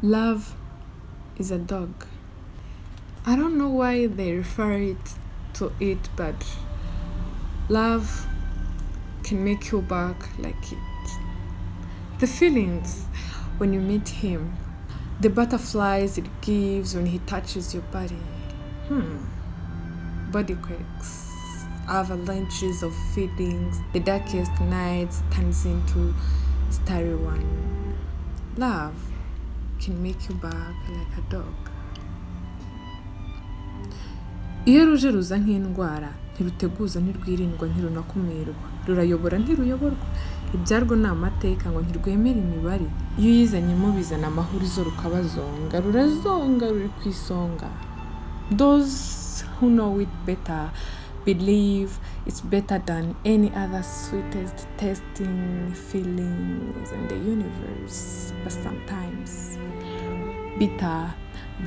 Love is a dog. I don't know why they refer to it, but love can make you bark like it. The feelings when you meet him, the butterflies it gives when he touches your body. Body quakes, avalanches of feelings, the darkest nights turns into starry one. Love can make you bark like a dog. Iyo ruje ruza nk'indwara, ntiruteguza ntirwirindwa ntirunakumirwa, rurayobora ntiruyoborwa, ibyarwo ni amateka ngo ntirwemera imibare, iyo uyizanyemo bizana amahurizo rukabazonga, rurazonga ruri ku isonga. Those who know it better believe it's better than any other sweetest tasting feelings in the universe, but sometimes bitter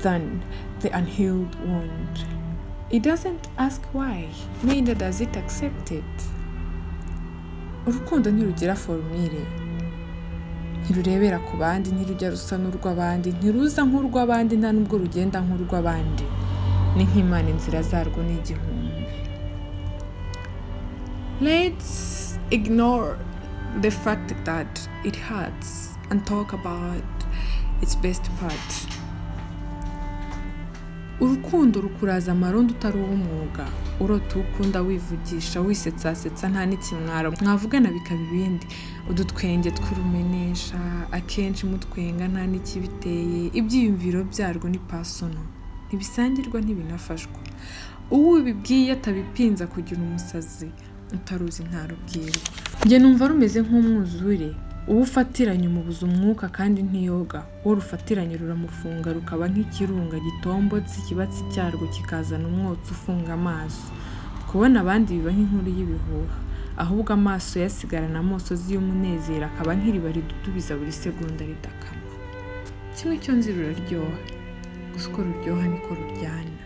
than the unhealed wound. It doesn't ask why, neither does it accept it. Urukundo ntirugira formule, ntirurebera ku bandi, ntirujya rusa n'urw'abandi, ntiruza nk'urw'abandi, nta nubwo rugenda nk'urw'abandi, ni nk'Imana inzira zarwo ni igihumbi. Let's ignore the fact that it hurts and talk about its best part. Urukundo rukuraza amarondo utari uw'umwuga, urota ukunda wivugisha wisetsa nta n'ikimwaro, mwavugana bikaba ibindi, udutwenge tw'urumenesha, akenshi mutwenga nta n'ikibiteye, ibyiyumviro byarwo ni pasono, ntibisangirwa ntibinafashwa. Uwo bibwiye atabipinza kugira umusazi, utaruzi ntarubwirwa. Njye numva rumeze nk'umwuzure, uwo ufatiranye umubuza umwuka kandi ntiyoga, uwo rufatiranye ruramufunga rukaba nk'ikirunga gitombotse, ikibatsi cyarwo kikazana umwotsi ufunga amaso. Kubona abandi biba nk'inkuru y'ibihuha, ahubwo amaso yasigarana amosozi y'umunezero, akaba nk'iriba ridudubiza buri segonda ridakama. Kimwe cyo nzi ruraryoha, gusa uko ruryoha niko ruryana.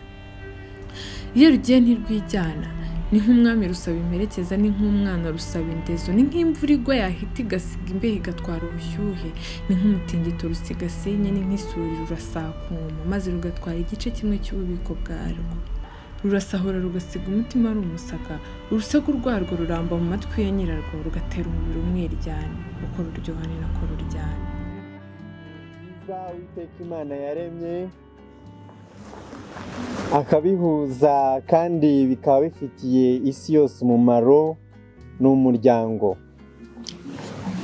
Iyo rugiye ntirwijyana, ni nk'umwami rusaba imperekeza, ni nk'umwana rusaba indezo, ni nk'imvura igwa yahita igasiga imbeho igatwara ubushyuhe, ni nk'umutingito rusiga senye, ni nk'isuri rurasakuma maze rugatwara igice kimwe cy'ububiko bwarwo. Rurasahura rugasiga umutima ari umusaka, urusaku rwarwo ruramba mu matwi ya nyirarwo, rugatera umubiri umwiryane. Uko ruryoha ni nako ruryana. Uwiteka Imana yaremye akabihuza kandi bikaba bifitiye isi yose umumaro n'umuryango.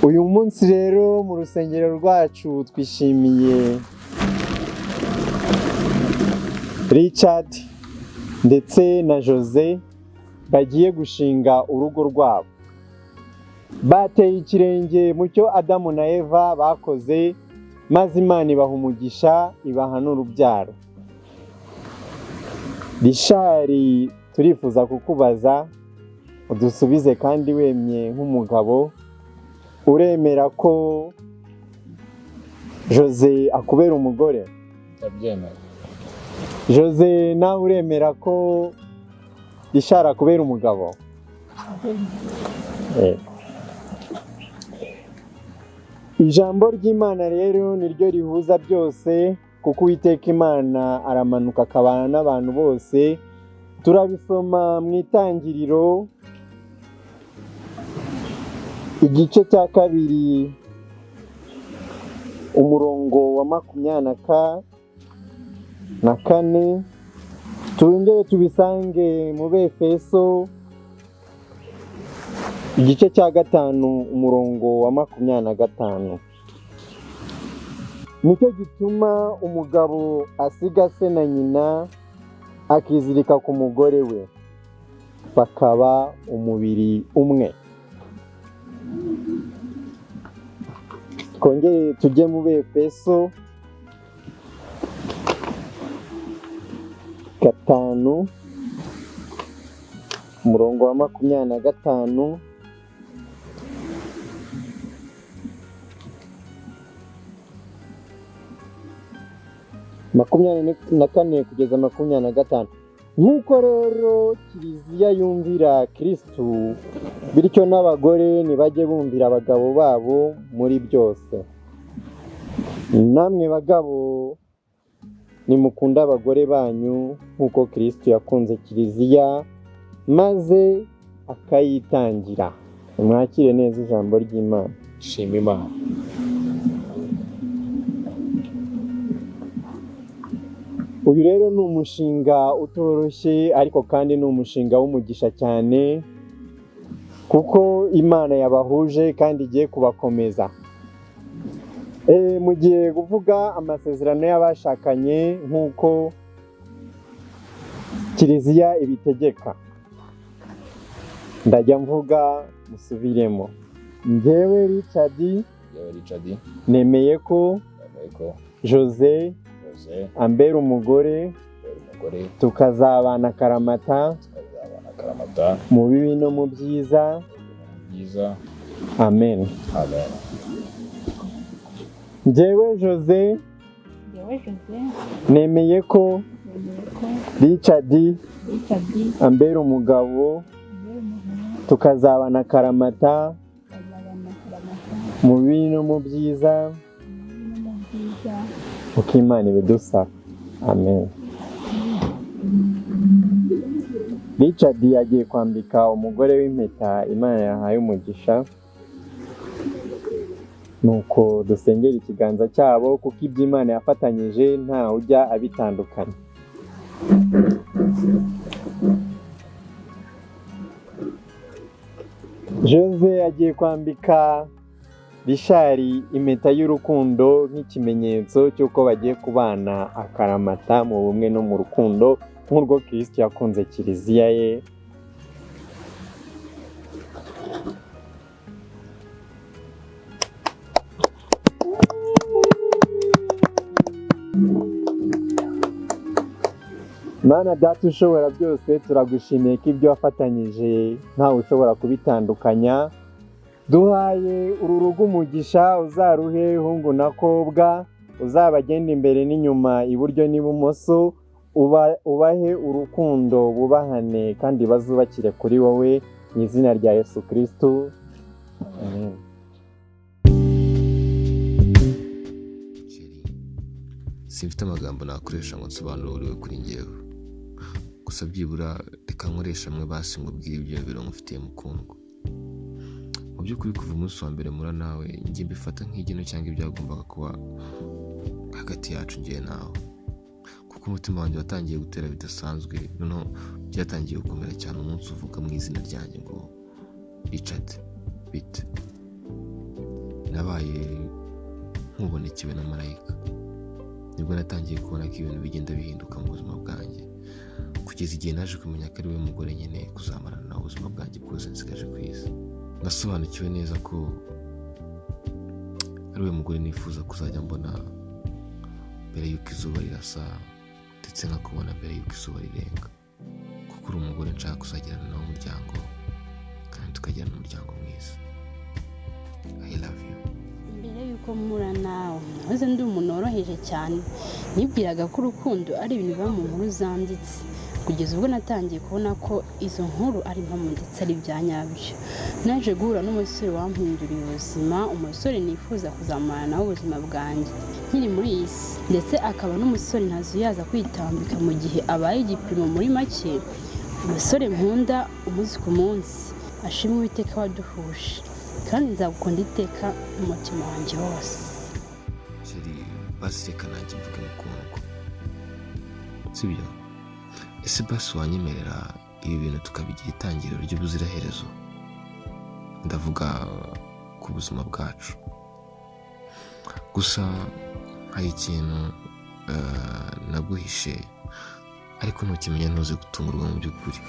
Uyu munsi rero mu rusengero rwacu twishimiye Richard ndetse na Jose bagiye gushinga urugo rwabo. Bateye ikirenge mu cyo Adamu na Eva bakoze, maze Imana ibaha umugisha, ibaha n'urubyaro. Rishari, turifuza kukubaza udusubize kandi wemye nk'umugabo, uremera ko Jose akubera umugore? Ndabyemera. Jose, nawe uremera ko Rishari akubera umugabo? Ijambo ry'Imana rero niryo rihuza byose, kuko Uwiteka Imana aramanuka akabana n'abantu bose. Turabisoma mu Itangiriro igice cya 2 umurongo wa 24, twongere tubisange mu Befeso igice cya 5 umurongo wa 25. Nicyo gituma umugabo asiga se na nyina akizirika ku mugore we, bakaba umubiri umwe. Twongere tujye mu Befeso 5 umurongo wa 25. na kane kugeza 25. Nk'uko rero Kiliziya yumvira Kristu, bityo n'abagore ntibajye bumvira abagabo babo muri byose. namwe bagabo nimukunda abagore banyu nk'uko Kristo yakunze kiliziya maze akayitangira. Mwakire neza ijambo ry'Imana. Shima Imana. Uyu rero ni umushinga utoroshye ariko kandi ni umushinga w'umugisha cyane kuko Imana yabahuje kandi igiye kubakomeza. Mugiye kuvuga amasezerano y'abashakanye nk'uko kiliziya ibitegeka. Ndajya mvuga musubiremo. Njyewe Richard nemeye ko Jose ambera umugore tukazabana akaramata mu bibi no mu byiza. Amen. Njyewe Jose nemeye ko Richard ambera umugabo tukazabana akaramata mu bibi no mu byiza. Uko Imana ibidusaba. Amen. Richard yagiye kwambika umugore w'impeta Imana yahaye umugisha. Nuko dusengera ikiganza cyabo kuko iby'Imana yafatanyije nta ujya abitandukanya. Jose yagiye kwambika Richard impeta y'urukundo nk'ikimenyetso cy'uko bagiye kubana akaramata mu bumwe no mu rukundo nk'urwo Kristo yakunze kiliziya ye. Mana Data ushobora byose, turagushimiye ko ibyo wafatanyije ntawe ushobora kubitandukanya. Duhaye uru rugo umugisha, uzaruhe hungu na kobwa, uzabagenda imbere n'inyuma iburyo n'ibumoso, ubahe urukundo, bubahane kandi bazubakire kuri wowe mu izina rya Yesu Kristo. Amen. Simfite amagambo nakoresha ngo nsobanurire kuri njyewe, gusa byibura reka nkoresha amwe basi ngo ubwire ibyo biro mufitiye mukundwa. Mu by'ukuri kuva umunsi wa mbere mura nawe njye mbifata nk'igeno cyangwa ibyagombaga kuba hagati yacu njye nawe, kuko umutima wanjye watangiye gutera bidasanzwe, noneho byatangiye gukomera cyane umunsi uvuga mu izina ryanjye ngo Richard bite. Nabaye nk'ubonekewe na marayika. Nibwo natangiye kubona ko ibintu bigenda bihinduka mu buzima bwanjye, kugeza igihe naje kumenya ko ari we mugore nkeneye kuzamarana nawe ubuzima bwanjye bwose nsigaje ku isi. Nasobanukiwe neza ko ari we mugore nifuza kuzajya mbona mbere y'uko izuba rirasa, ndetse nkakubona mbere y'uko izuba rirenga, kuko uri umugore nshaka kuzagirana nawe umuryango kandi tukagirana umuryango mwiza. I love you. Mbere y'uko mura nawe nahoze ndi umuntu woroheje cyane, nibwiraga ko urukundo ari ibintu biba mu nkuru zanditse, kugeza ubwo natangiye kubona ko izo nkuru ari impamo ndetse ari ibya nyabyo. Naje guhura n'umusore wampinduriye ubuzima, umusore nifuza kuzamarana nawe ubuzima bwanjye nkiri muri iyi si, ndetse akaba n'umusore ntazuyaza kwitambika mu gihe abaye igipimo. Muri make umusore nkunda umunsi ku munsi. Ashimwe Uwiteka waduhuje, kandi nzagukunda iteka n'umutima wanjye wose. Basi reka nanjye mvuge mukundwa, sibyo? Ese basi wanyemerera ibi bintu tukabigira itangiriro ry'ubuziraherezo? Ndavuga ku buzima bwacu. Gusa hari ikintu naguhishe, ariko ntukimenya ntuze gutungurwa mu by'ukuri.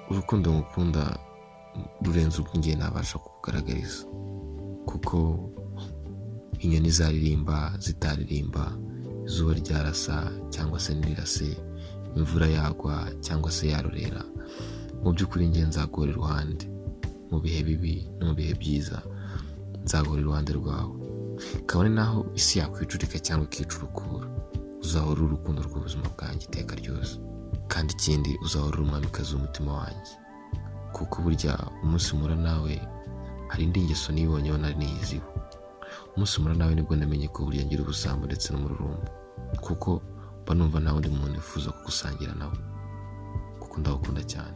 Urukundo ngukunda rurenze urwo ngiye nabasha kukugaragariza, kuko inyoni zaririmba zitaririmba, izuba ryarasa cyangwa se ntirase, imvura yagwa cyangwa se yarorera, mu by'ukuri ngiye nzaguhora iruhande mu bihe bibi no mu bihe byiza. Nzaguhora iruhande rwawe, kabone naho isi yakwicurika cyangwa ikica urukura, uzahora urukundo rw'ubuzima bwanjye iteka ryose. Kandi ikindi, uzahora umwamikazi w'umutima wanjye, kuko burya umunsi mura nawe hari indi ngeso nibonyeho nari niyiziho. umunsi mura nawe nibwo namenye ko buriya ngira ubusambo ndetse n'umururumba, kuko mba numva nta wundi muntu nifuza kugusangira nawe kuko ndagukunda cyane.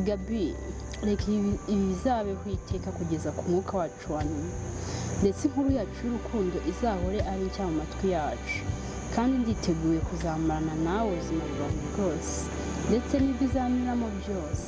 Gabi, reka ibi bizabeho iteka kugeza ku mwuka wacu wa nyuma, ndetse inkuru yacu y'urukundo izahore ari nshya mu matwi yacu, kandi nditeguye kuzamarana nawe ubuzima bwawe bwose ndetse n'ibyo uzanyuramo byose.